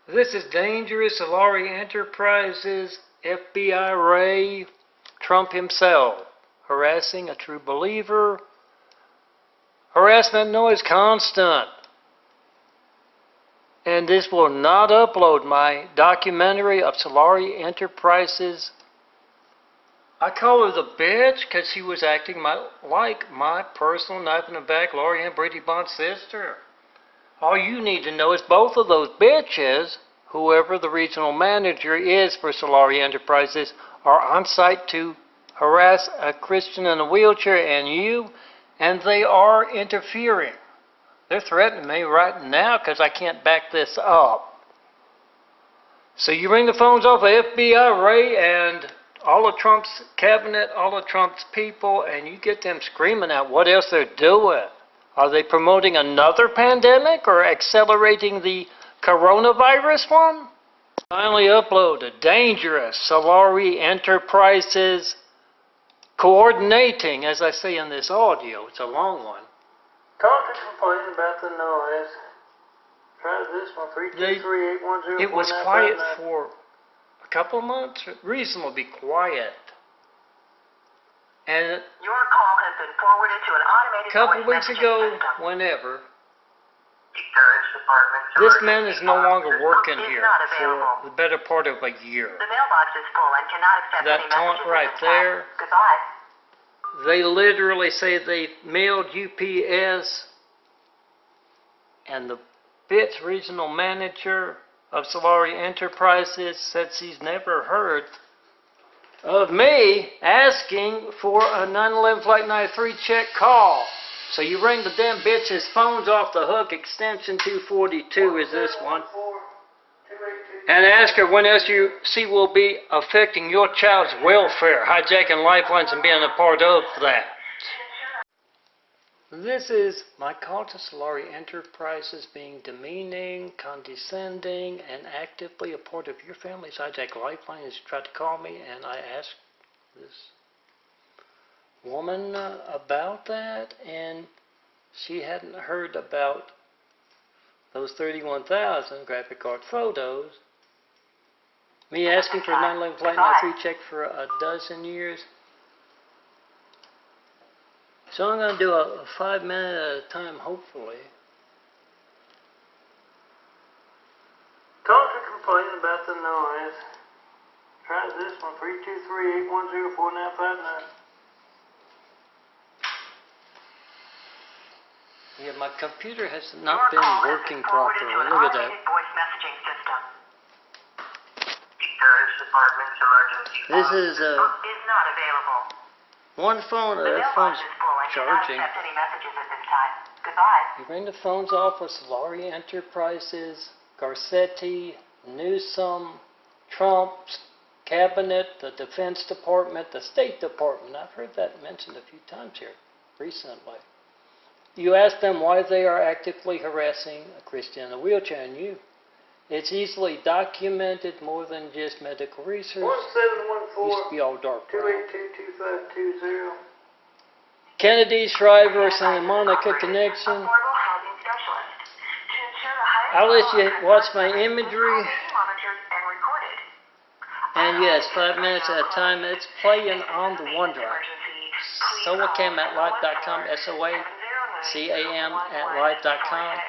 This is dangerous. Solari Enterprises, FBI Ray, Trump himself, harassing a true believer. Harassment noise constant. And this will not upload my documentary of Solari Enterprises. I call her the bitch because she was acting like my personal knife in the back, Lori Ann Brady Bond's sister. All you need to know is both of those bitches, whoever the regional manager is for Solari Enterprises, are on site to harass a Christian in a wheelchair and you, and they are interfering. They're threatening me right now because I can't back this up. So you ring the phones off of FBI Ray and all of Trump's cabinet, all of Trump's people, and you get them screaming out what else they're doing. Are they promoting another pandemic or accelerating the coronavirus one? Finally upload a dangerous Solari Enterprises coordinating, as I say in this audio, it's a long one. Call to complain about the noise. Try this one, 323-810. It was quiet for a couple of months, reasonably quiet. And your call has been forwarded to an automated couple weeks ago, system. Whenever, this man is no longer working here for the better part of a year. The mailbox is full and cannot accept that any taunt messages right there, Goodbye. They literally say they mailed UPS, and the bitch regional manager of Solari Enterprises said she's never heard of me asking for a 9/11 Flight 93 check call. So you ring the damn bitch's phones off the hook, extension 242 is this one, and ask her when else she will be affecting your child's welfare, hijacking lifelines and being a part of that. This is my call to Solari Enterprises being demeaning, condescending, and actively a part of your family's hijack lifeline. She tried to call me, and I asked this woman about that, and she hadn't heard about those 31,000 graphic art photos. Me asking for a 9/11 Flight 93 check for a dozen years. So I'm going to do a 5-minute at a time, hopefully. Call to complain about the noise. Try this one, 323-810-4959. Yeah, my computer has not been working properly. Look at that. This is one phone. That phone's charging. You ring the phones off of Solari Enterprises, Garcetti, Newsom, Trump's cabinet, the Defense Department, the State Department. I've heard that mentioned a few times here recently. You ask them why they are actively harassing a Christian in a wheelchair, and it's easily documented more than just medical research. 1714 used to be all dark. 2822520. Kennedy, Shriver, Santa Monica connection. I'll let you watch my imagery. And yes, 5 minutes at a time. It's playing on the OneDrive. SoaCam@live.com. SoaCam@live.com.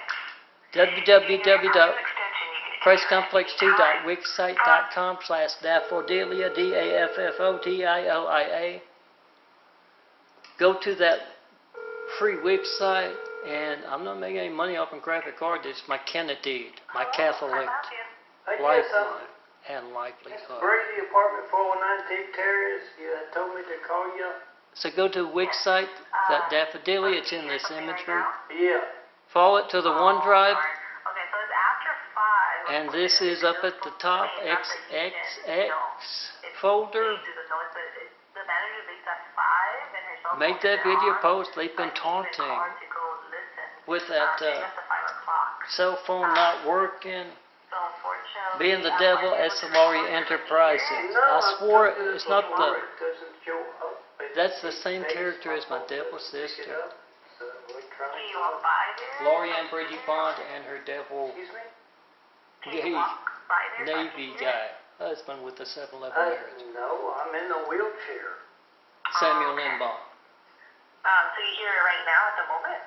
www.ChristComplex2.wixsite.com/Daffodia, DAFFODIOIA. Go to that free website, and I'm not making any money off of graphic art. It's my Kennedy, my Catholic lifeline and livelihood. Brady apartment 419 Terrace. You told me to call you. So go to website, that Daffodia, it's in this imagery. Yeah. Follow it to the OneDrive. And this is up at the top, XXX folder. Make that video post. They've been taunting with that cell phone not working, being the devil at Solari Enterprises. I swore it's not that's the same character as my devil sister, Lori Ann Brady Bond, and her devil. by there? So I can Navy hear it? guy, husband with the 7-Eleven marriage. No, I'm in the wheelchair. Samuel okay. Lindbaum. So you hear it right now at the moment?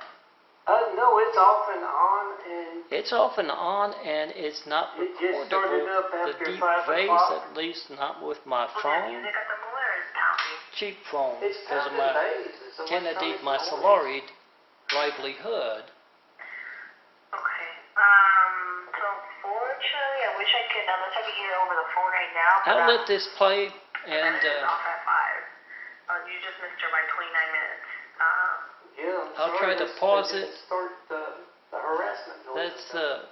No, it's off and on, and It's off and on, and it's not it just started recordable. up The after deep 5 bass, o'clock. at least not with my Was there phone. music at the moment or is it pounding? Cheap phone, It's because of pounding my bass. It's so much Kennedy, sonic my noise. Solari livelihood. Okay. So unfortunately, I wish I could, unless I could hear it over the phone right now. But, I'll let this play, and it is off at 5. You just missed her by 29 minutes. Yeah, I'll try to this- pause they it. didn't start the harassment noise. That's a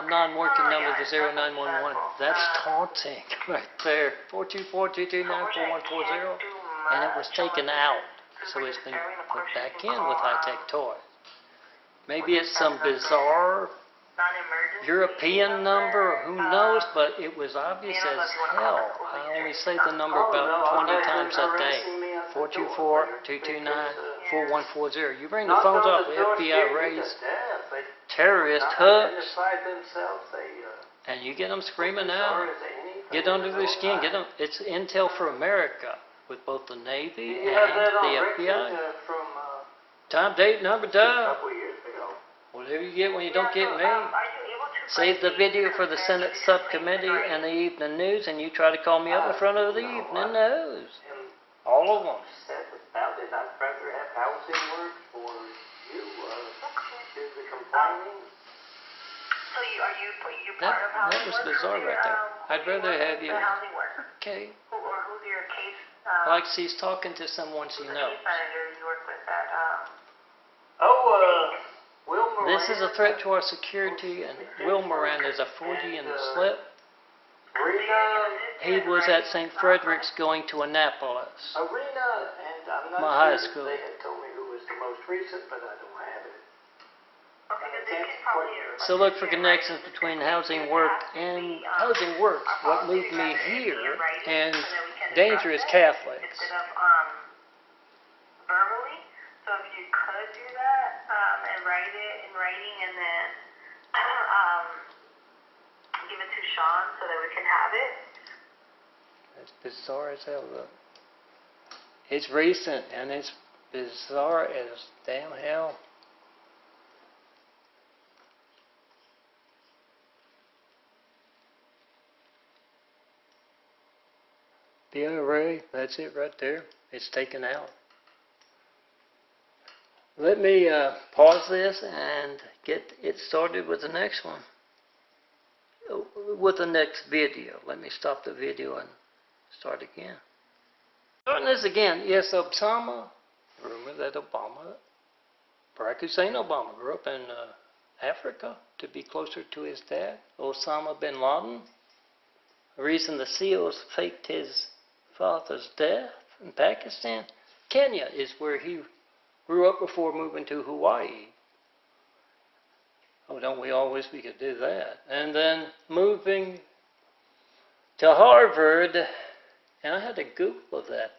non-working Oh, number yeah, for 0911. That's taunting right there. 424-229-4140. And it was taken out, so it's been put back in with high-tech toys. Maybe it's some bizarre Non-emergency European number, who knows, but it was obvious as hell. I only say the number about 20 times a day. 424-229-4140. You bring the phones off, FBI raids, terrorist hooks, and you get them screaming out. Get under their skin. Get them. It's intel for America with both the Navy You and have that on the record FBI. from Time, date, number, a dial. couple years ago. Whatever you get when you don't get me. Are you able to Save the video for the Senate subcommittee and the evening news, and you try to call me up in front of the evening news. And All of them. said about it, I'd rather have housing work for you do the complaining. So are you part of housing That was work? bizarre Who's right your, there. I'd rather have you. The housing work. Okay. Who's your case? Like she's talking to someone she Who's the knows. case manager you work with at? Will Moran. This is a threat to our security, and Will Moran is a 40 in the slip. He was at St. Frederick's going to Annapolis. Arena, and I'm not My sure high if school. they had told me who was the most recent, but I don't have it. Okay, but they can probably. So look for connections between housing work and housing works. What moved me here and dangerous Catholics. Instead of verbally. So if you could do that and write it in writing and then give it to Sean so that we can have it. It's bizarre as hell, look. It's recent and it's bizarre as damn hell. The array, that's it right there. It's taken out. Let me pause this and get it started with the next one. With the next video. Let me stop the video and start again. Starting this again. Yes, Osama. Rumor that Barack Hussein Obama grew up in Africa to be closer to his dad, Osama bin Laden. The reason the SEALs faked his father's death in Pakistan. Kenya is where he grew up before moving to Hawaii. Oh, don't we all wish we could do that? And then moving to Harvard, and I had to Google that.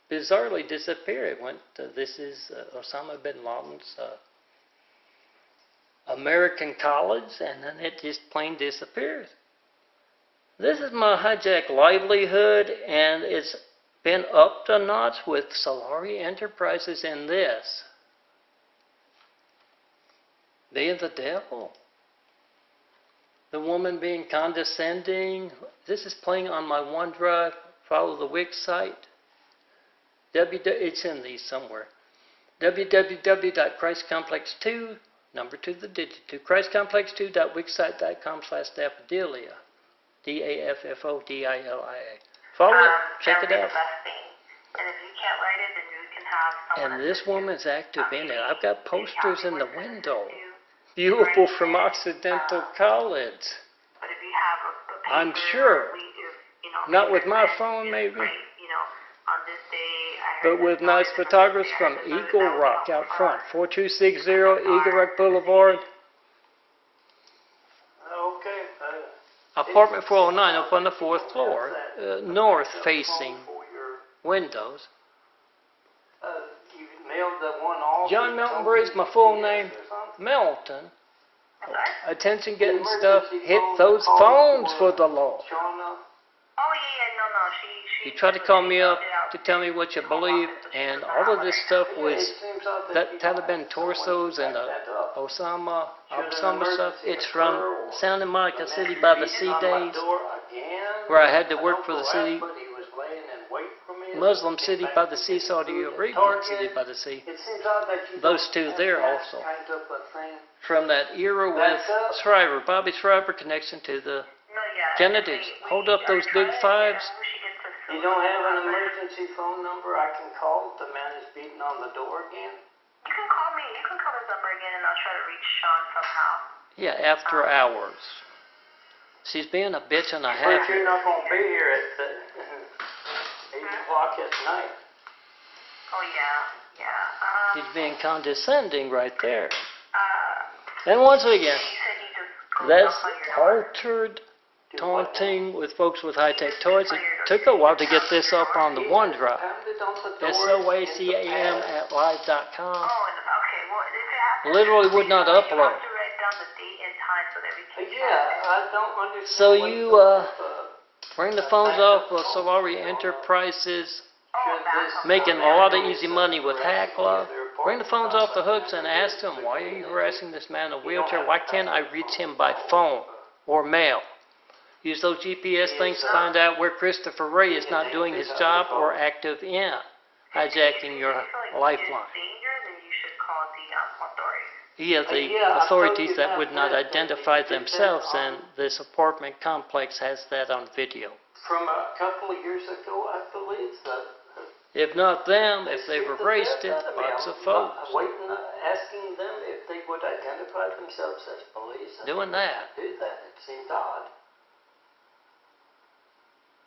Bizarrely disappeared. It went, this is Osama bin Laden's American college, and then it just plain disappeared. This is my hijack livelihood, and it's been upped a notch with Solari Enterprises in this. They are the devil. The woman being condescending. This is playing on my OneDrive. Follow the Wix site. It's in these somewhere. www.christcomplex2, number 2, the digit 2, christcomplex2.wixsite.com/daffodilia. DAFFODILIA. Follow it, check it out. And if you can't write it, then you can have someone. And this woman's active in it. I've got posters in the window. Beautiful from Occidental College. But if you have a I'm sure. Not with my phone, maybe. On this day, But with nice photographers from Eagle Rock out front. 4260 Eagle Rock Boulevard. Okay. Apartment 409 up on the 4th floor. North facing windows. You mailed the one off. John Melton Bridge, my full name. Melton. attention getting stuff, hit those phones for the Lord. Showing up. Oh yeah, no, she. You try to call me up to tell me what you believe, and all of this stuff was that Taliban torsos and the Osama stuff. It's from Santa Monica City by the Sea days, where I had to work for the city, Muslim city by the sea, Saudi Arabian city by the sea. Those two there also. From that era with Shriver, Bobby Shriver connection to the Kennedys. Hold up those big fives. You don't have an emergency phone number I can call if the man is beating on the door again? You can call me. You can call this number again, and I'll try to reach Sean somehow. Yeah, after hours. She's being a bitch and a half. But you're not going to be here at 8 o'clock at night. Oh yeah. He's being condescending right there. And once again, You said he just goes that's up on your door. altered taunting with folks with high-tech toys. It took a while to get this up on the OneDrive. SOACAM at live.com. Oh, okay. Well, if it happens, Literally would not you upload. have to write down the date and time so that we can Yeah, I don't understand. So you bring the phones off of Solari Enterprises, making a lot of easy money with Hackla. Bring the phones off the hooks and ask them, why are you harassing this man in a wheelchair? Why can't I reach him by phone or mail? Use those GPS things to find out where Christopher Ray is not doing his job or active in hijacking your lifeline. Yeah, the authorities that would not identify themselves, and this apartment complex has that on video. From a couple of years ago, I believe that. If not them, if they've erased it, lots of folks Waiting, asking them if they would identify themselves as police. doing that. Do that. It seemed odd.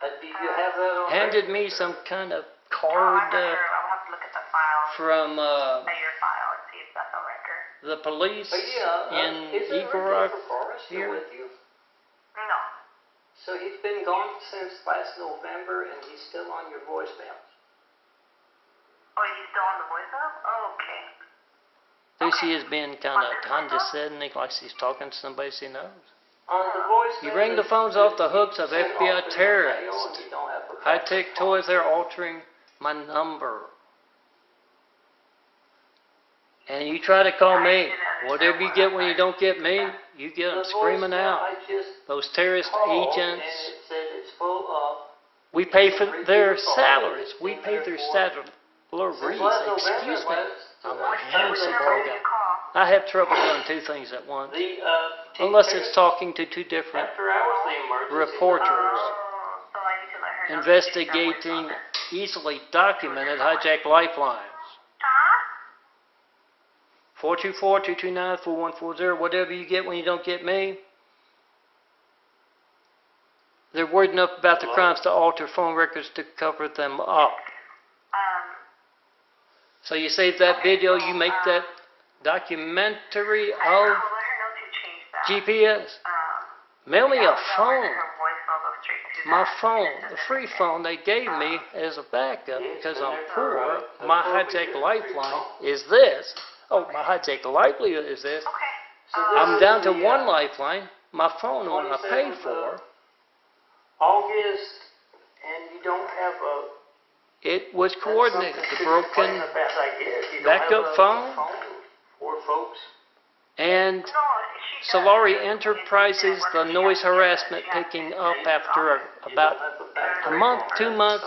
Do you have that on Handed me some kind of I'm card not sure. I'll have to look at the file. from At your file and see if that's a record. the police in is there a Igorok record for Forrester here. with you? No. So he's been gone since last November, and he's still on your voicemails. Oh, he's still on the voicemail? Oh, okay. There she is being kind of condescending, like she's talking to somebody she knows. On the voicemail, You ring the phones off the hooks of FBI terrorists. High-tech toys, they're altering my number. And you try to call me. Whatever you get when you don't get me, you get them screaming out. Those terrorist agents, we pay for their salaries. We pay their salaries. Excuse me. I'm a handsome ball guy. I have trouble doing two things at once. Unless it's talking to two different reporters So I need to let her know. investigating easily documented hijacked lifelines. 424-229-4140, whatever you get when you don't get me. They're worried enough about the crimes to alter phone records to cover them up. So you save that video, you make that documentary of I'll let her know to change that. GPS. Mail me a phone. Her voicemail goes straight to My that. phone, the free phone they gave me as a backup because I'm poor. My hijacked lifeline is this. Oh, my hijacked livelihood is this. Okay. I'm down to one lifeline. My phone, the one I paid for, August, and you don't have a... it was coordinated. The broken backup backup phone for folks. and Solari Enterprises, the noise harassment picking up after about a month, 2 months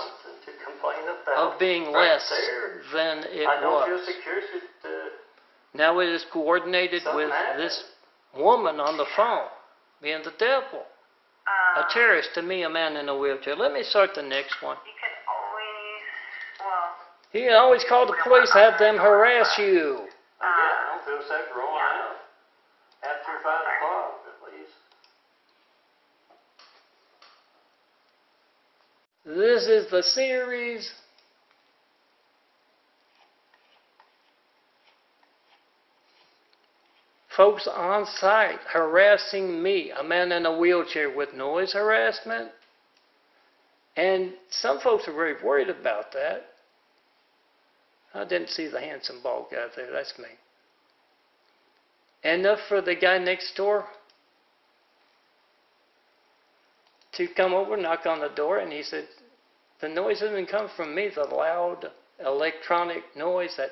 of being less than it was. Now it is coordinated with this woman on the phone being the devil. A terrorist to me, a man in a wheelchair. Let me start the next one. You can always, well, You can always call the police, have them harass you. I don't feel safe rolling out after 5 o'clock at least. This is the series. Folks on site harassing me, a man in a wheelchair, with noise harassment. And some folks are very worried about that. I didn't see the handsome bald guy there, that's me. enough for the guy next door to come over, knock on the door, and he said, the noise doesn't come from me, the loud electronic noise that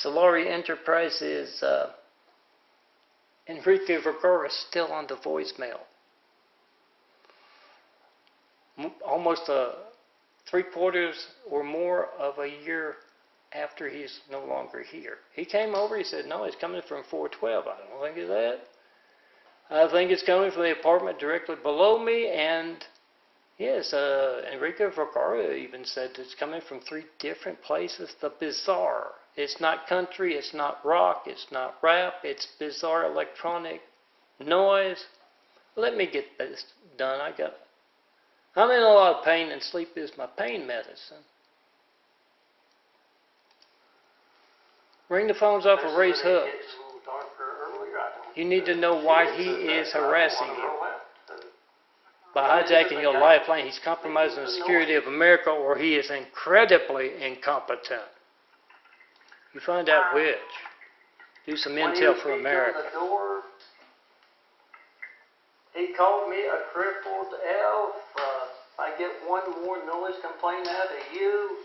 Solari Enterprises, Enrique Vergara is still on the voicemail. Almost 3/4 or more of a year after he's no longer here. He came over, he said, no, it's coming from 412. I don't think it's that. I think it's coming from the apartment directly below me, and yes, Enrique Vergara even said it's coming from 3 different places. The bizarre. It's not country, it's not rock, it's not rap, it's bizarre electronic noise. Let me get this done. I'm in a lot of pain, and sleep is my pain medicine. Ring the phones off of Ray's Hooks. You need to know why he is harassing you. By hijacking your lifeline, he's compromising the security of America, or he is incredibly incompetent. You find out which. Do some intel for America. He called me a crippled elf. If I get one more noise complaint out of you,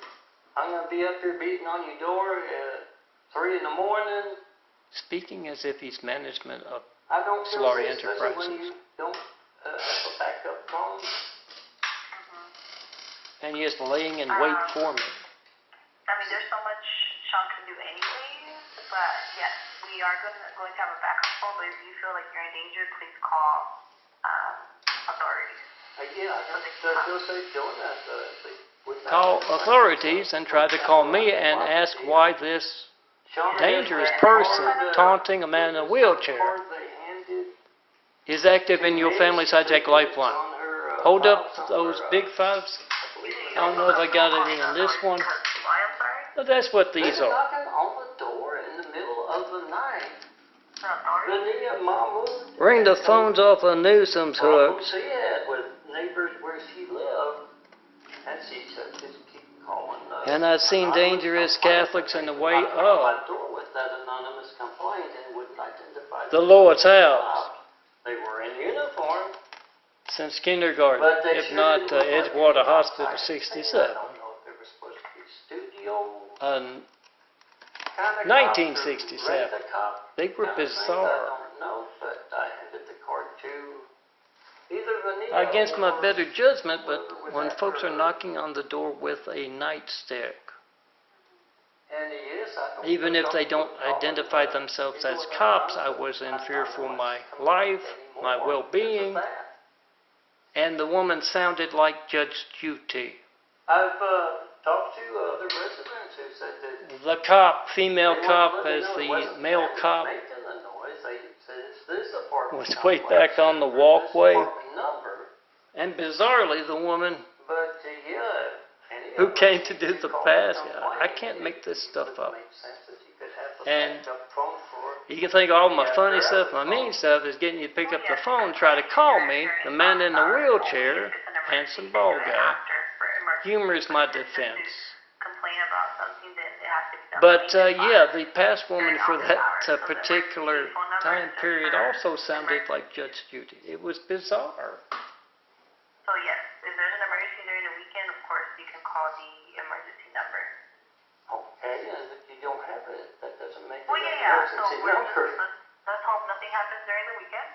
I'm going to be up here beating on your door at 3 in the morning. Speaking as if he's management of I don't feel Solari safe, especially when Enterprises. you don't have a backup phone. And he is laying in wait for me. I mean, there's so much Sean can do anyways, but yes, we are going to have a backup phone, but if you feel like you're in danger, please call authorities. Yeah, I feel safe doing that. Call authorities and try to call me and ask why this dangerous person taunting a man in a wheelchair is active in your family's hijack lifeline. Hold up those big 5s. I don't know if I got it in this one. But that's what these are. Knocking on the door in the middle of the night. Ring the phones off of Newsom's hooks. She had with neighbors where she lived, and she said, just keep calling. And I've seen dangerous Catholics in the way of With that anonymous complaint and wouldn't identify the Lord's house They were in uniform. since kindergarten, But they if not Edgewater Hospital 67. I don't know if they were supposed to be studio. Um, Kinda 1967. cops or rent a cop They were kinda thing. bizarre. I don't know, but I handed the card to either Vanilla Against my or better judgment, but whoever was when after folks are her. knocking on the door with a nightstick, And yes, I don't even know if they don't if identify it's themselves as doing cops, I anonymous, was in but fear I for don't my want life, anymore my well-being, because of that. and the woman sounded like Judge Judy. I've talked to other residents who said that The cop, female they cop, wanted to as know it the wasn't male them cop making the noise. They said it's this apartment was way complex back on the number, walkway. this apartment number. And bizarrely, the woman But yeah, any who of came us, to you do could the call pass, and I complain. can't make this stuff It up. makes sense that you could have a And backup phone for you can think all my funny stuff, my mean stuff is getting you to pick up the phone, try to call me, the man in the wheelchair, handsome bald guy. Humor is my defense. Complain about something, then it has to be done. But yeah, the past woman for that particular time period also sounded like Judge Judy. It was bizarre. So yes, if there's an emergency during the weekend, of course you can call the emergency number. Okay, and if you don't have it, that doesn't make it Well, an yeah. So emergency we're number. let's hope nothing happens during the weekend.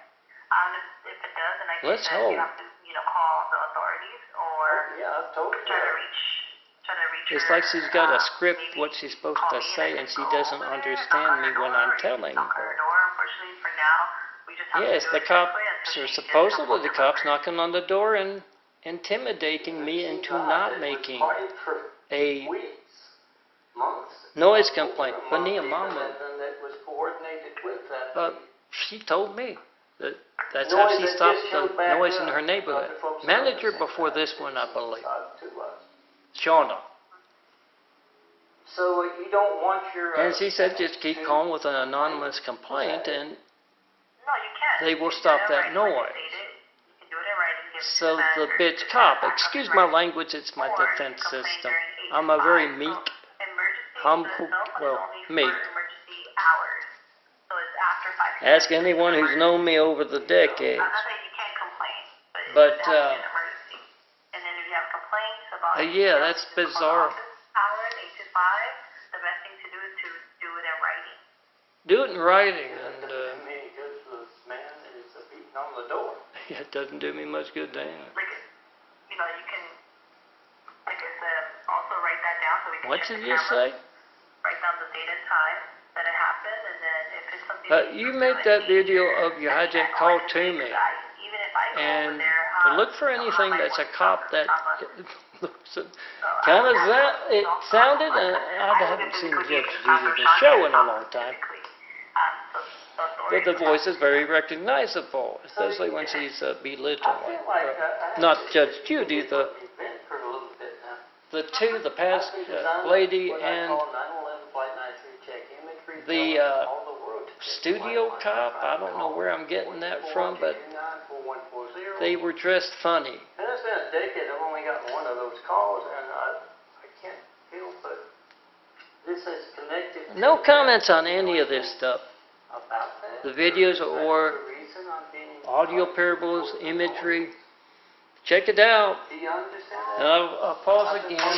If it does, then I Let's guess hope. you have to, call the authorities or Yeah, I've told try to her. reach It's her, like she's got a script, maybe what she's supposed call to me say, and she doesn't understand me when I'm telling knock on her. her door. Unfortunately, for now, we just have Yes, to do the it cops quickly until are she gets supposedly the the cops number. knocking on the door and intimidating me into not making a Weeks, months. noise complaint. A month Bonilla even, Mama, and then it was coordinated with that. she told me that that's how she stopped the noise in her neighborhood. Manager before this one, I believe. Shauna. So you don't want your. And she said just keep calm with an anonymous complaint and No, you can't. they will You can stop do it that in writing, like noise. you stated. You can do it in writing, give it to So the manager, bitch give it cop, back excuse up my in writing. language, it's my Or you defense complain system. during 8 I'm to a very 5. meek, So emergency humble, itself is well, only meek. for emergency hours. So it's Ask anyone who's known me over the decades. I'm not saying you can't complain, But, it has to be an emergency. And then if you have complaints about yeah, that's bizarre. Hours, 8 to 5, the best thing to do is to do it in writing. Do it in writing, and I mean, because the man is beating on the door. it doesn't do me much good, damn. Like, you know, you can, like I said, also write that down so we can What check did the you camera. say? Write down the date and time that it happened, and then if it's something You made that video of your hijack call to me, even if I go and over there, look for anything that's a cop that looks kind of that it sounded, and I haven't seen Judge Judy the show in a long time. But the voice is very recognizable, especially when she's belittling. Not Judge Judy, the past lady, and the studio cop. I don't know where I'm getting that from, but they were dressed funny. And it's been a decade. I've only gotten one of those calls, and I can't feel but this is connected. No comments on any of this stuff. About that. The videos or The reason I'm being audio parables, imagery. Check it out. Do you understand And that? I'll pause again.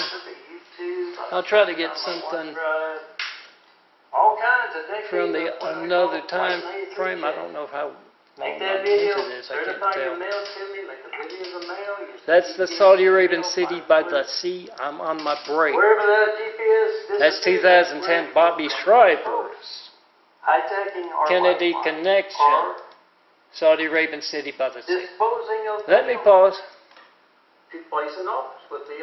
I'll try to get something all kinds of decades from the of another time 1993 frame. I check. don't know how long Make I'm that video, into this. I can't certify your tell. mail to me, make the videos of mail. That's the Saudi Arabian city by the sea. I'm on my break. Wherever that GPS That's disappears, 2010 Bobby Schreiber. hijacking our Kennedy lifeline, Connection. or Saudi Arabian city by the sea. disposing of Let me mail pause. to place an office with the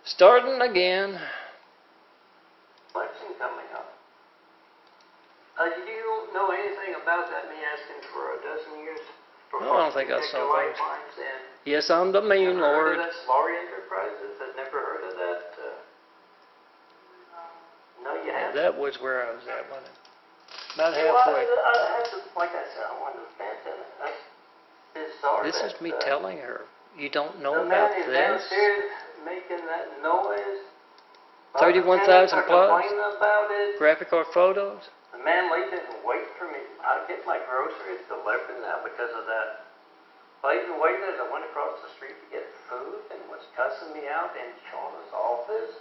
Starting again. election coming up. Do you know anything about that? Me asking for a dozen years for No, I don't think I protect saw the those. lifelines and Yes, I'm the mean never lord. heard of that Solari Enterprises? I've never heard of that. No, you haven't. That was where I was at, wasn't it? About Well, halfway. I have to, like I said, I wanted to vent in it. That's bizarre. This is that, me telling her. You don't know the about man is this? downstairs making that noise. 31,000 plus? Complaining about it. Graphic art photos? The man late didn't wait for me. I get my groceries delivered now because of that. I even waited as I went across the street to get food and was cussing me out in Shauna's office.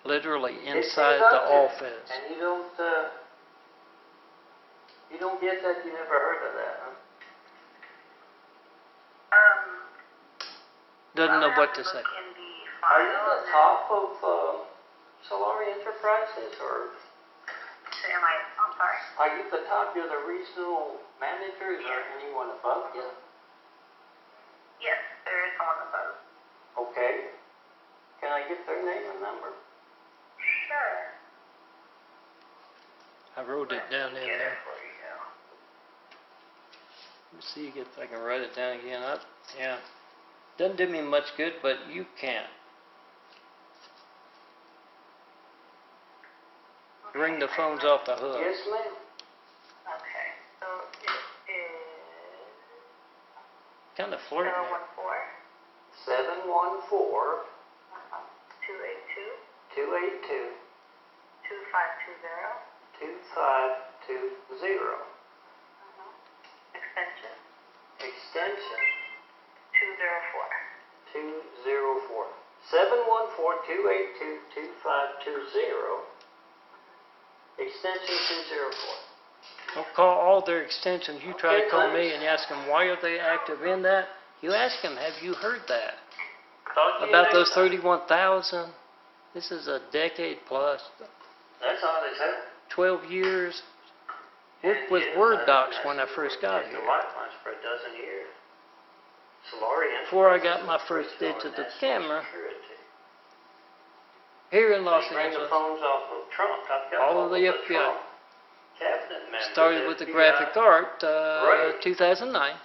Literally It's inside the conducted, office. And you don't get that. You never heard of that, huh? Doesn't know what to say. Are you the top of Solari Enterprises, or I'm sorry? are you the top? You're the regional manager. Is there anyone above you? Yes, there is someone above. Okay. Can I get their name and number? Sure. I wrote it down in Get there. it for you. Let's see if I can write it down again. Yeah. Doesn't do me much good, but you can't. Ring the phones off the hook. Yes, ma'am. Okay, so it is Kind of flirting. 714 282 282 2520 2520. extension Extension 204. 204. 714-282-2520. Extension 204. Don't call all their extensions. You try to call me and you ask them why are they active in that. You ask them, have you heard that? Talk to you About next those time. 31,000. This is a decade plus. That's all they say. 12 years. Worked with Word docs when I first got The here. lifelines for a dozen years. Solari Before I got my first digital camera here in Los Ran the Angeles. phones off of Trump. I've got All of the FBI. Trump cabinet members. Started with the FBI. graphic art, Right. 2009.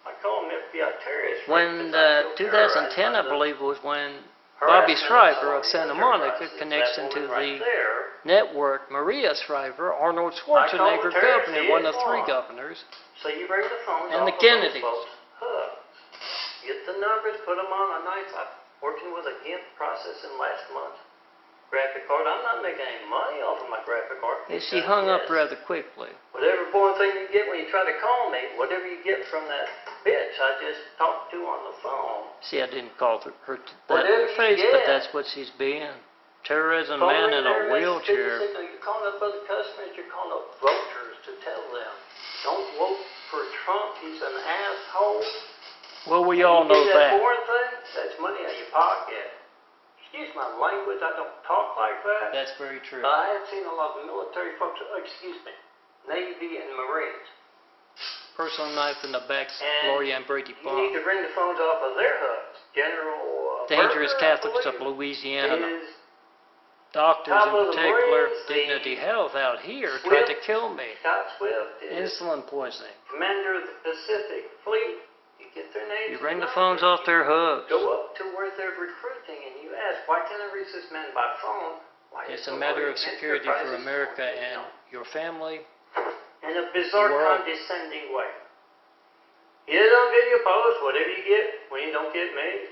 I call them FBI terrorists. When because I feel 2010, I terrorized by the believe, was when harassment Bobby of Schreiber of Solari Santa Monica Enterprises. connects That into woman right the there, network. Maria Schreiber, Arnold I Schwarzenegger, call the terrorists governor, one of the 3 Islam. governors. So you bring the phones And off the of Kennedys. those folks' hook. Get the numbers, put them on a nice. working with a gift processing last month. Graphic card. I'm not making any money off of my graphic card. And she hung up rather quickly. Whatever boring thing you get when you try to call me, whatever you get from that bitch I just talked to on the phone. See, I didn't call her that in the face, but that's what she's being. Terrorism man in a wheelchair. You're calling up other customers, you're calling up voters to tell them, don't vote for Trump, he's an asshole. Well, we all know that. Foreign thing, that's money out of your pocket. Excuse my language, I don't talk like that. That's very true. I have seen a lot of military folks, Navy and Marines. Personal knife in the back, Solari and BRADY You need to bring the phones off of their hooks. General Dangerous Catholics of Louisiana. Doctors in particular, Dignity Health out here tried to kill me. Scott Swift Insulin poisoning. Commander of the Pacific Fleet. You get their names. You bring the phones off their hooks. Go up to where they're recruiting and you ask, why can't I reach this man by phone? It's a matter of security for America and your family. In a bizarre, condescending way. You don't video post, whatever you get when you don't get me.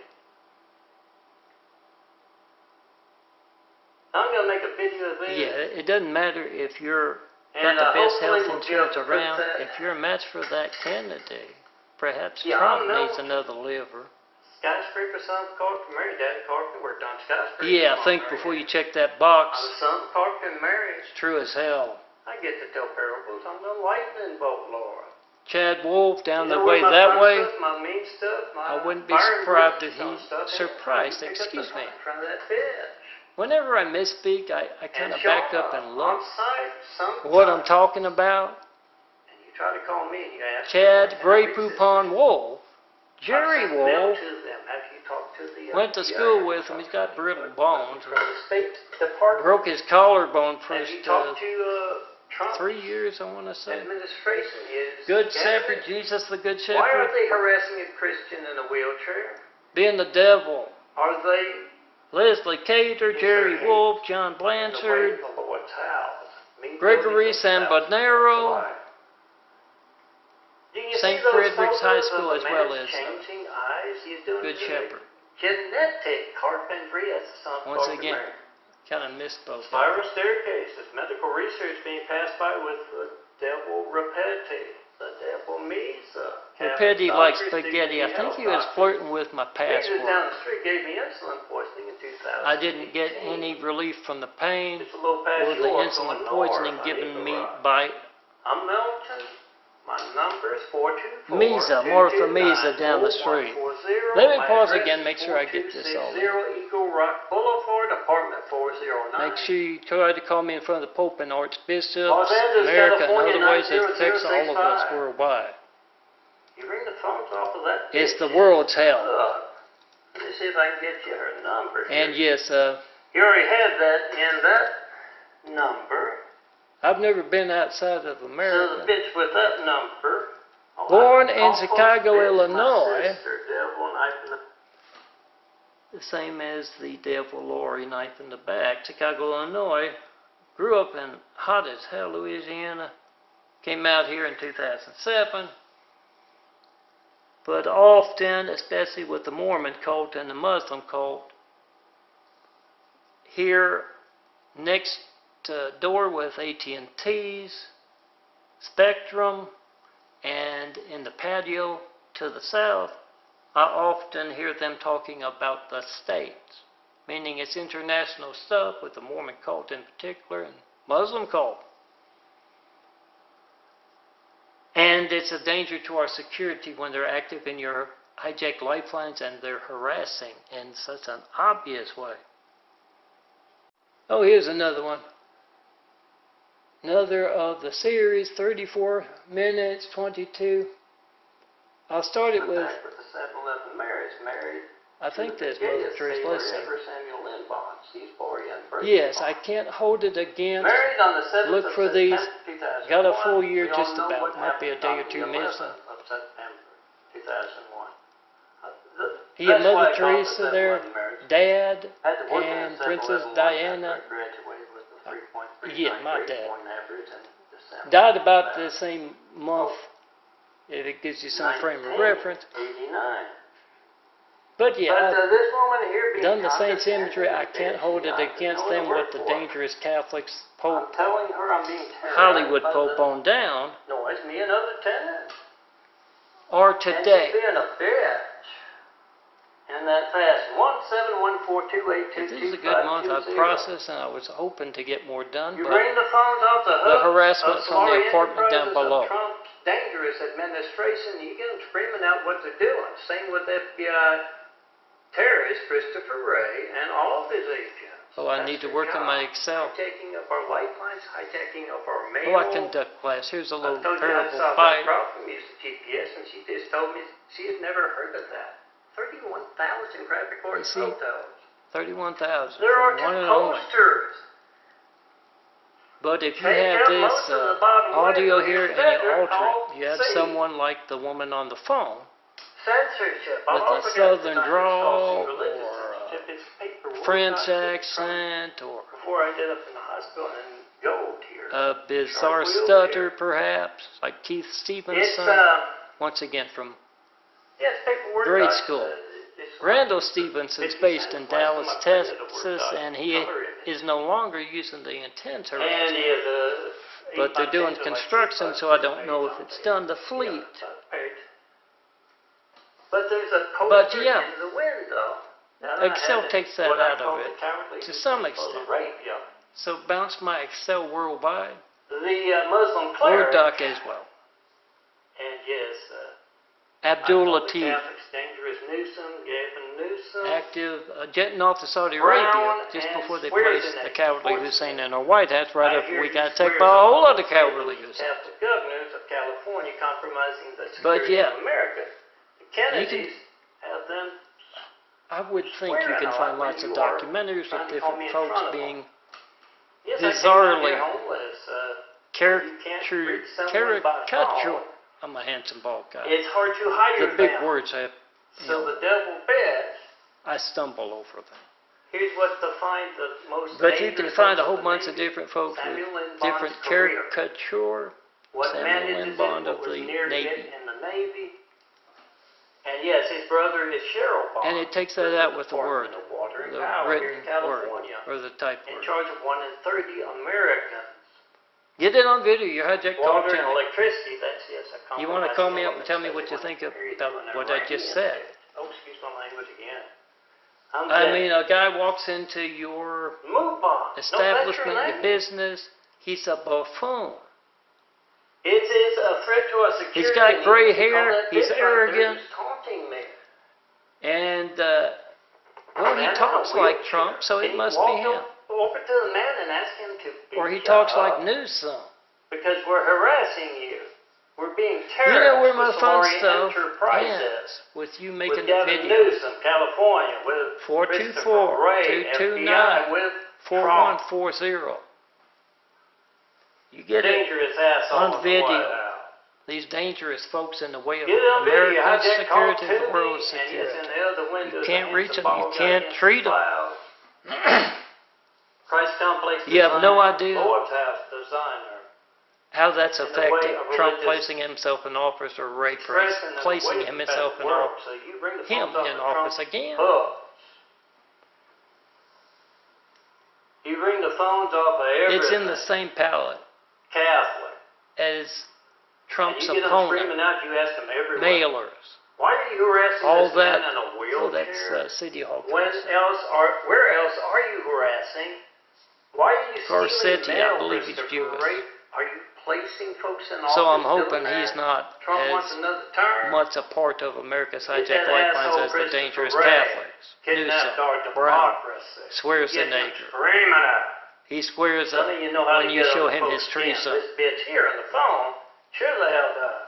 I'm going to make a video of this. Yeah, it doesn't matter if you're got the best health insurance around. If you're a match for that candidate, perhaps Trump needs another liver. Skyscraper son of carpenter, married. Daddy carpenter worked on skyscraper. Yeah, I think before you check that box. I'm the son of carpenter and married. It's true as hell. I get to tell parables. I'm the lightning bolt Lord. Chad Wolf down the way that way. My mean stuff, my I wouldn't be surprised if he's surprised. Excuse me. In front of that bitch. Whenever I misspeak, I kind of back up and look on what I'm talking about. And you try to call me and you ask Chad Grey Poupon Wolf, Jerry Wolf, went to school with him. He's got brittle bones. Broke his collarbone first 3 years, I want to say. Good Shepherd, Jesus the Good Shepherd. Why are they harassing a Christian in a wheelchair? Being the devil. Are they? Leslie Cater, Jerry Wolf, John Blanchard, Gregory Sambonero, St. Frederick's High School, as well as Good Shepherd. Genetic carpentry as a son. Once again, kind of misspoke. Spiral staircases, medical research being passed by with the devil Repeti, the devil Misa. Repeti like spaghetti. I think he was flirting with my passport. Down the street gave me insulin poisoning in 2000. I didn't get any relief from the pain or the insulin poisoning given me by I'm Melton. My number is 424. Misa, Martha Misa down the street. Let me pause again, make sure I get this all in. Eagle Rock Boulevard, apartment 409. Make sure you try to call me in front of the Pope and Archbishop, Los Angeles, America, and California, other ways that affects all of us worldwide. You ring the phones off of that. It's the world's hell. Let me see if I can get you her number. And yes, you already had that in that number. I've never been outside of America. So the bitch with that number. Born in Chicago, Illinois. The same as the devil Lori, knife in the back. Chicago, Illinois. Grew up in hot as hell, Louisiana. Came out here in 2007. But often, especially with the Mormon cult and the Muslim cult, here next door with AT&T's, Spectrum, and in the patio to the south, I often hear them talking about the states, meaning it's international stuff with the Mormon cult in particular and Muslim cult. And it's a danger to our security when they're active in your hijacked lifelines and they're harassing in such an obvious way. Oh, here's another one. Another of the series, 34 minutes, 22. I'll start it with, I think that's Mother Teresa. Let's see. Yes, I can't hold it against. Look for these. Got a full year just about. Might be a day or two missing. He had Mother Teresa there, Dad, and Princess Diana. Yeah, my dad. Died about the same month, if it gives you some frame of reference. But yeah, this woman here being done the saints condescending imagery. I and can't bitchy, hold it I didn't against know them the what word the for it. dangerous Catholics, I'm Pope, telling her I'm being terrorized Hollywood by Pope the on down, noise, me and other tenants. are And she's today. being a bitch. And that fast 17142822520. This is a good month. I've processed, and I was hoping to get more done, You but ring the phones off the hook. harassment of from the Solari apartment down Enterprises below. Of Trump's dangerous administration. You get them screaming out what they're doing. Same with FBI terrorist Christopher Wray and all of his agents. Oh, I need to work on my Excel. Hijacking of our lifelines, hijacking of our mail. Oh, I conduct class. Here's a little I told you I parable solved fight. that problem using GPS, and she just told me she has never heard of that. 31,000 graphic art You see? photos. 31,000 There are from two one and only. posters. But if you Take have out this most of the bottom audio left of here your and you figure alter called it, you have C. someone like the woman on the phone Censorship. with I've a also got southern design drawl installed religious or censorship. It's paperwork, French not Trump. accent or Before I ended up in the hospital and gold here. a bizarre Sharp wheel stutter, here. perhaps, like Keith It's Stevenson, once again from yeah, it's paperwork. grade guys. school. It's Randall Stevenson's 50 based cents in less Dallas, than my printed word Texas, dot and he color image. is no longer using the intent And harassment. he has a But they're doing construction, so I don't know if it's done to fleet. But there's a But, poster yeah. in the window. Excel takes that what I out of call it the cowardly to some people of extent. Arabia. So bounce my Excel worldwide, The Muslim Word cleric, doc as well. and yes, Abdul I call the Latif, Catholics dangerous Newsom, Gavin Newsom. active, jetting off to Saudi Brown Arabia just and before they swears placed in the it. cowardly Sports Hussein news. in our White House right I after hear we he got attacked swears by a on whole all lot of the cowardly Catholic Hussein. governors of California compromising the But, security yeah. of America. The Kennedys have them. I would think you can find lots of documentaries with different folks being Yes, bizarrely I came out here homeless. caricature. I'm a handsome bald guy. It's hard to hire The big them. words have, So the devil bids. I stumble over them. Here's what to find the most. But you can dangerous find a of whole the bunch of Navy. different folks with Samuel Linbond's different career. caricature. What Samuel manages Linbond it, of what was the near Navy. it in the Navy. And yes, his brother is Cheryl Bond. And it takes that out with the word, Department of Water and the Power here in written word, California, or the type in word. charge of 1 in 30 Americans. Get it on video, you hijacked call Water and channel. electricity, that's yes. You want to call me up and tell me what you think about what I just said? Oh, excuse my language again. I mean, a guy walks into your Move on. establishment, No, your business, he's a buffoon. It is a threat to our security. He's got gray You call hair, that he's different. arrogant. They're just taunting me. And, well, he talks like Trump, so it must be him. Walk up to the man and ask him to beat Or he you talks up, like Newsom. because we're harassing you. We're being You terrorists. know where my with phone Solari stuff Enterprises. ends, with you With making the Gavin video. Newsom, California, with 424 Ray, 229 FBI, with Trump. 4140. You get it? Dangerous asshole On in the video. White House. These dangerous folks in the way of Get it on video. America's Hijack call security to and the world's me, and yes, in security. the other window, You can't the reach them, handsome you bald can't guy against treat the them. clouds. Christ complex You have no designer, idea Lord's house designer. how that's In the way affected of Trump religious placing himself in office or Ray Expressing the placing way of the himself in world. office. So you bring the Him phones off in the office Trump again. hooks. You bring the phones off of everything. It's in the same palette Catholic. as Trump's and you get them opponent, screaming out, you ask them everywhere. mailers, Why are you harassing all this that. man in a Oh, wheelchair? that's City Hall. Where else are you harassing? Why are you stealing Garcetti, I mail, believe he's Christopher Jewish. Wray? Are you placing folks in office So I'm doing hoping that? he's not Trump wants as another term. much a part of America's Get hijacked that lifelines asshole as the Christopher dangerous Wray. Catholics. Kidnapped our Newsom, Brown, democracy. swears Get in him nature. screaming out. He swears Some up of you know how when to you get show on him his folks' skin. Treason. This bitch here on the phone, sure the hell does.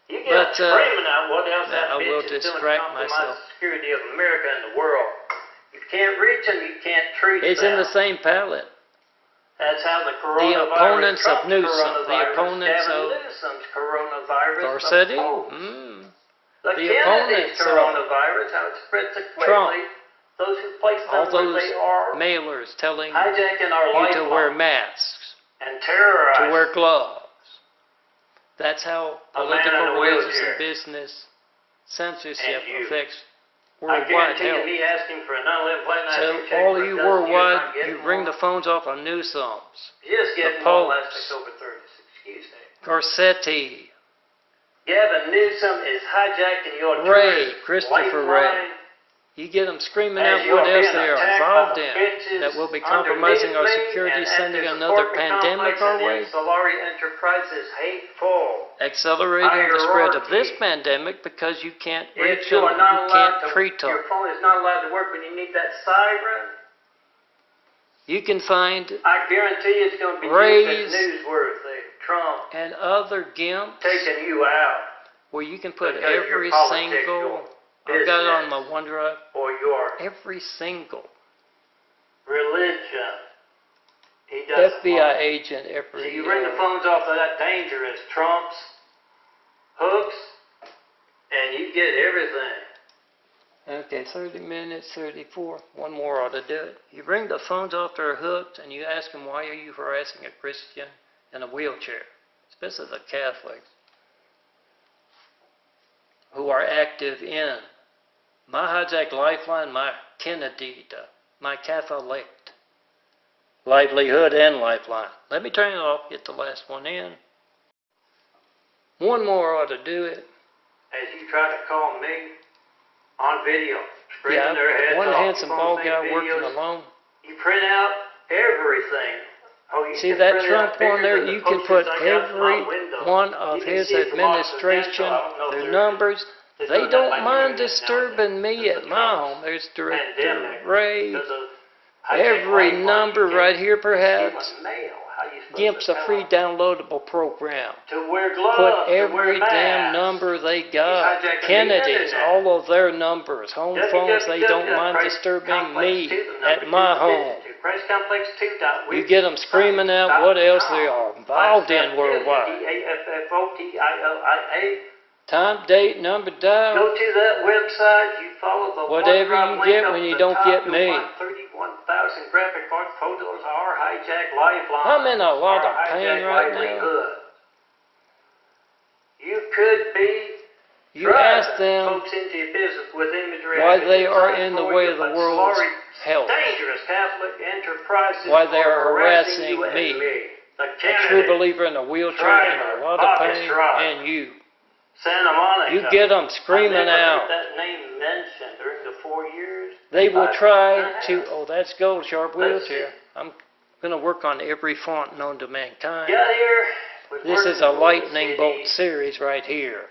You get But, screaming out what else that I bitch will is doing to distract compromise myself. the security of America and the world. You can't reach them, you can't treat It's them. in the same palette. That's how the coronavirus, opponents of Trump's Newsom, the coronavirus, opponents Gavin of Newsom's coronavirus, Garcetti, the Pope's, the the Kennedy's opponents of coronavirus, how it spread so quickly. Trump. Those who place all them where those they are, mailers telling hijacking our you to wear lifelines masks, and terrorizing. to wear gloves. That's how A man in political, a religious, wheelchair. and business censorship And you. affects worldwide guarantee help. you, me asking for a 9/11 plane So check all for of you a dozen years, worldwide, not getting you bring the one. phones off of Newsoms, Just getting the one last Popes. October 30th. Excuse me. Garcetti, Gavin Newsom is hijacking your Ray, tourist Christopher lifeline. Ray. You get them screaming As out you what are else being they are attacked involved by the in bitches that will be compromising our underneath me security, and at sending this another apartment pandemic complex our and way, in Solari Enterprises hateful. accelerating the spread of this hierarchy. pandemic because you can't If reach you them, are not you allowed can't to, treat them. your phone is not allowed to work when you need that siren, You can find I guarantee it's going to be Rays just as newsworthy. Trump and other gimps taking you out where you can put because your every politics single, your I've got it on business my OneDrive, or your every single religion. He doesn't FBI want. agent, So every you ring the phones off of that dangerous Trump's hooks, and you get everything. Okay, 30 minutes, 34. One more ought to do it. You bring the phones off their hooks and you ask them, why are you harassing a Christian in a wheelchair? Especially the Catholics who are active in my hijack lifeline, my Kennedy, my Catholic livelihood and lifeline. Let me turn it off, get the last one in. One more ought to do it. As you try to call me on video, screaming Yeah, their heads one off, handsome phone bald make guy working videos. alone. You print out everything. Oh, you See can that print Trump out bigger on there? than the You can posters put I got in my every window. one of You can his see it from administration, Occidental. I don't know if their they're- numbers. they're They doing that by don't mind internet disturbing me nowadays. at my home. There's Director Pandemic. Ray. Because of hijack Every lifeline, number you can't right here, receive perhaps. a mail. How you supposed GIMP's to a tell free them downloadable program. to wear gloves, Put to wear every damn masks. number they got. hijacking the Kennedy's, internet. all of their numbers. Home phones, they don't mind disturbing me at my home. You get them screaming out what else they are involved in worldwide. DAFFOTIOIA. Time, date, number, dial. Go to that website, you follow the Whatever OneDrive you link get up when at you the don't top, get you'll me. find 31,000 graphic art photos of our hijack lifeline. I'm in a lot our of pain hijack right now. livelihood. You could be You driving ask them folks into your business with imagery why I they could are design in the for way you, of the but world's Solari health. dangerous Catholic enterprises Why they are harassing harassing you and me. The A Kennedy, true believer in a wheelchair in a lot of pain, and you. Santa Monica. You get them screaming I never out. heard that name mentioned during the 4 years. They will I try have. to, oh, that's Gold Sharp Let's wheelchair. I'm going to work on every font known to mankind. Got here. was This is working a for the lightning city. bolt series right here.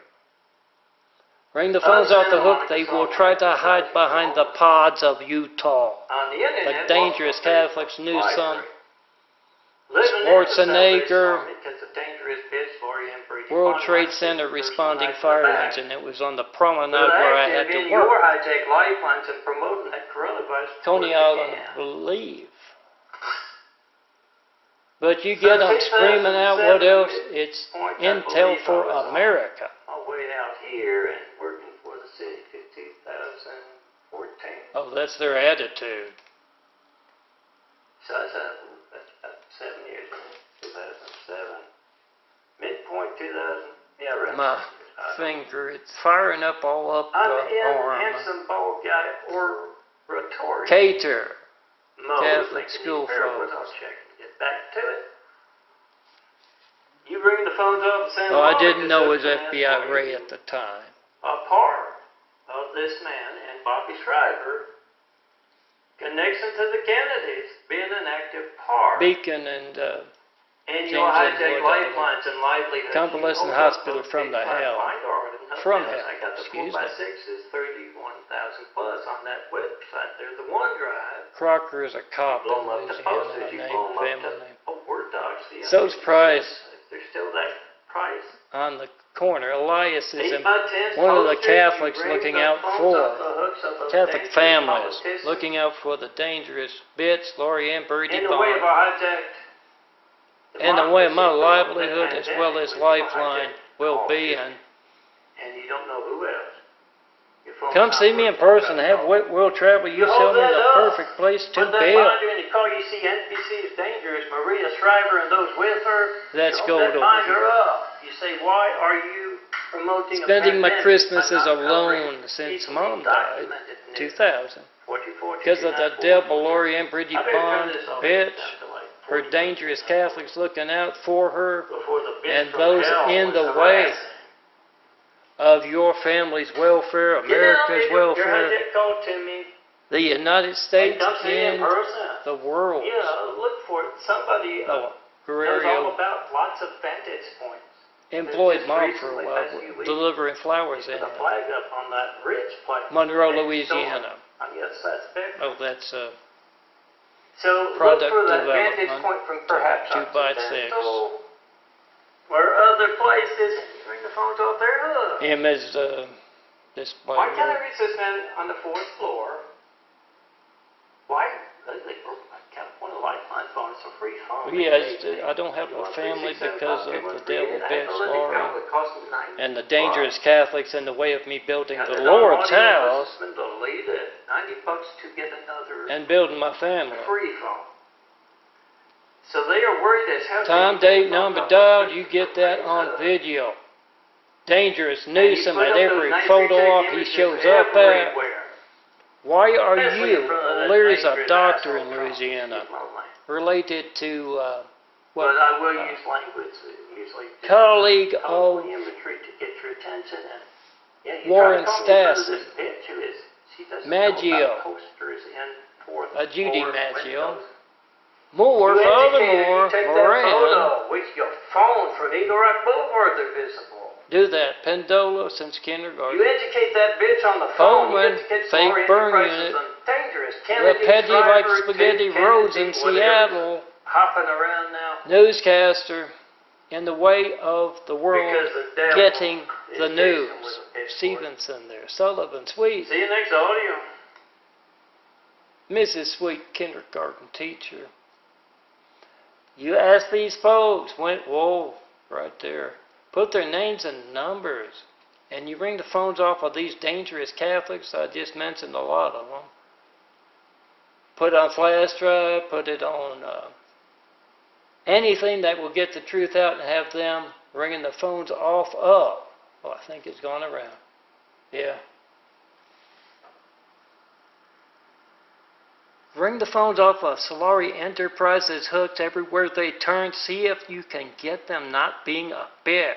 Ring the phones off the Santa hook. They Monica will song. try to hide behind the pods of Utah. On the The internet, dangerous Catholics knew some. Living Schwarzenegger, World World Trade Center responding fire engine. It was on the promenade where I had to Your work. hijack lifelines and promoting that coronavirus. Coney before they Island, can. believe. But you get them screaming out what else? It's Intel for America. I'm way out here and working for the city till 2014. Oh, that's their attitude. So that's 7 years, 2007. Midpoint 2000, yeah, right. My finger, it's firing up all up I'm the in arm. handsome bald guy oratory. Cater, mode, Catholic making school these parables. folks. I'll check and get back to it. You bring the phones up and send Oh, I them didn't know it was just FBI Ray at the time. a part of this man and Bobby Schreiber connection to the Kennedys being an active part. Beacon and and James your and hijack Wood, lifelines and livelihoods. Convalescent Hospital from the hell. From hell, I got the excuse 4x6s, 31,000 plus on that website. There's the OneDrive. Crocker is a cop Blow in them up to Louisiana, postage. You name, blow them up family to name. Word docs. So's Price There's still that price. on the corner. Elias is 8 by 10 one of the posters. Catholics You bring looking the out phones for off the hooks of those Catholic dangerous families, politicians looking out for the dangerous bits, Laurie and Brady in the way of Bond, our hijacked and the way my democracy, livelihood as pandemic, well as which is our lifeline hijacked will be. politics. And you don't know who else. Your phone's Come not see me in working. person. Have world travel. You show hold me that the up. perfect place to Put that build. binder in your car, you see NBC is dangerous, Maria Shriver and those with her. Let's you go hold that over binder here. up. You say, why are you promoting spending a my pandemic Christmases by not alone covering since easily Mom died, documented news. 2000. 44, Because of the 294. devil, Lori and Brady I better turn Bond, this off bitch, down to like her 40, dangerous Catholics looking out for her, before the bitch and from those hell in was the way harassing. of your family's welfare, America's Your welfare, husband called to me. the United Hey, States, come see me in and person. the world. Yeah, look for it. Somebody Oh, knows all Guerrero about lots of vantage points. employed Just Mom for a recently, while, last few weeks, delivering flowers put in a flag up on that rich place. Monroe, next door. Louisiana. I guess that's big. Oh, that's So look product for that vantage development point from perhaps 2 by 6. or other places. Bring the phones off there. Look. Image display. Why can't I reach this man on the 4th floor? Why? They broke my California Lifeline phone. It's a free phone. Yeah, I don't have a family because of the devil, bitch, Lori, and the dangerous Catholics in the way of me building the Lord's house Deleted. $90 to get another and building my family. free phone. So they are worried as hell. Time, date, number, dial, you get that on video. Dangerous Newsom at every photo op he shows up at. Why are you, Larry's a doctor in Louisiana, related to, But I will use language usually. colleague of Imagery to get your attention. And, yeah, you Warren try to call me in front of Stassi, this bitch who is, she doesn't Maggio, know about posters in fourth Judy floor Maggio, windows. Moore, You furthermore, indicated you take that Moran, photo with your phone from Eagle Rock Boulevard, they're visible. do that, Pendola since You kindergarten. educate that bitch on the phone. Coleman, You educate fake Solari burn Enterprises unit, on dangerous. the Kennedy petty like driver, spaghetti Kennedy, roads in whatever, Seattle, hopping around now. newscaster in the way of the world Because the devil getting is the chasing news. with a pitchfork. Stevenson there, Sullivan, Sweet, See you next audio. Mrs. Sweet, kindergarten teacher. You ask these folks, whoa, right there, put their names and numbers, and you ring the phones off of these dangerous Catholics. I just mentioned a lot of them. Put it on flash drive, put it on anything that will get the truth out and have them ringing the phones off up. Well, I think it's gone around. Yeah. Ring the phones off of Solari Enterprises hooks everywhere they turn. See if you can get them not being a bitch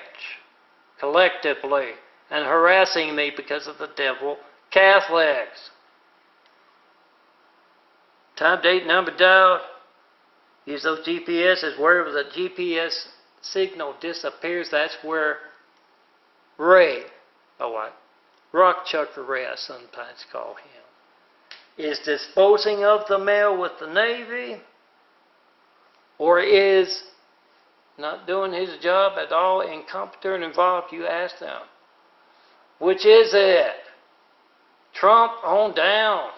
collectively and harassing me because of the devil Catholics. Time, date, number, dial. Use those GPSs. Wherever the GPS signal disappears, that's where Ray, Rock Chucker Ray, I sometimes call him, is disposing of the mail with the Navy, or is not doing his job at all, incompetent, involved. You ask them. Which is it? Trump on down.